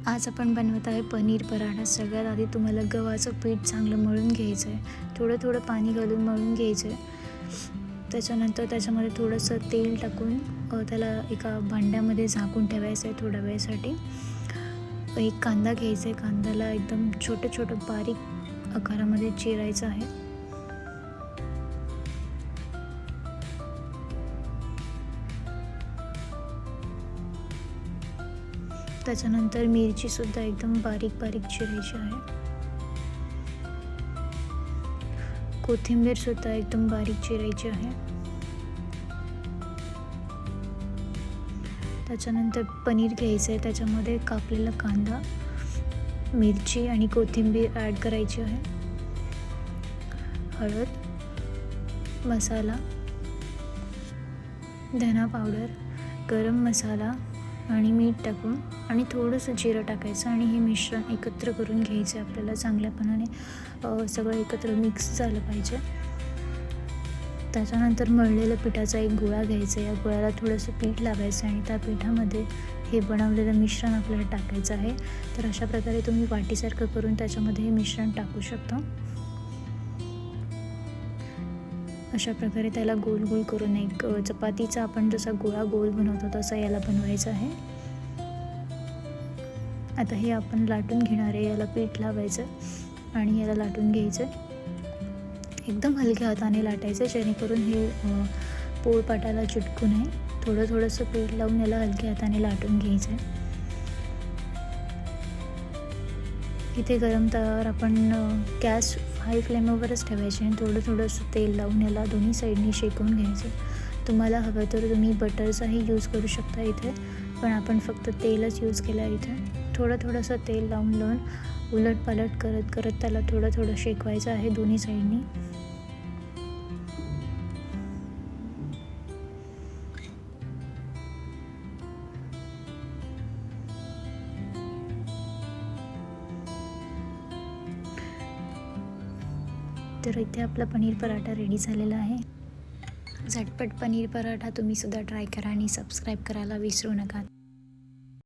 आज आपण बनवत आहे पनीर पराठा. सगळ्यात आधी तुम्हाला गव्हाचं पीठ चांगलं मळून घ्यायचं आहे. थोडं थोडं पाणी घालून मळून घ्यायचं आहे. त्याच्यानंतर त्याच्यामध्ये थोडंसं तेल टाकून त्याला एका भांड्यामध्ये झाकून ठेवायचं आहे थोड्या वेळेसाठी. एक कांदा घ्यायचा आहे. कांद्याला एकदम छोटं छोटं बारीक आकारामध्ये चिरायचं आहे. त्याच्यानंतर मिरचीसुद्धा एकदम बारीक बारीक चिरायची आहे. कोथिंबीरसुद्धा एकदम बारीक चिरायची आहे. त्याच्यानंतर पनीर घ्यायचं आहे. त्याच्यामध्ये कापलेला कांदा, मिरची आणि कोथिंबीर ॲड करायची आहे. हळद, मसाला, धना पावडर, गरम मसाला आणि मीठ टाकून आणि थोडंसं जिरं टाकायचं आणि हे मिश्रण एकत्र करून घ्यायचं आहे. आपल्याला चांगल्यापणाने सगळं एकत्र मिक्स झालं पाहिजे. त्याच्यानंतर मळलेल्या पिठाचा एक गोळा घ्यायचा. या गोळ्याला थोडंसं पीठ लावायचं आणि त्या पिठामध्ये हे बनवलेलं मिश्रण आपल्याला टाकायचं आहे. तर अशा प्रकारे तुम्ही वाटीसारखं करून त्याच्यामध्ये हे मिश्रण टाकू शकता. अशा प्रकारे त्याला गोल गोल करून एक चपातीचा आपण जसा गोळा गोल बनवतो तसा याला बनवायचा आहे. आता हे आपण लाटून घेणार आहे. याला पीठ लावायचं आणि याला लाटून घ्यायचं. एकदम हलक्या हाताने लाटायचं जेणेकरून हे पोळपाटाला चिटकू नये. थोडंसं पीठ लावून याला हलक्या हाताने लाटून घ्यायचं. इथे गरम तव्यावर आपण गॅस हाय फ्लेमवरच ठेवायचे आणि थोडंसं तेल लावून याला दोन्ही साईडनी शेकून घ्यायचं. तुम्हाला हवं तर तुम्ही बटरचाही यूज करू शकता इथे, पण आपण फक्त तेलच यूज केलं आहे इथे. थोडंसं तेल लावून उलटपालट करत त्याला थोडं शेकवायचं आहे दोन्ही साईडनी. तर इथे आपला पनीर पराठा रेडी झालेला आहे. झटपट पनीर पराठा तुम्ही सुद्धा ट्राय करा आणि सबस्क्राईब करायला विसरू नका.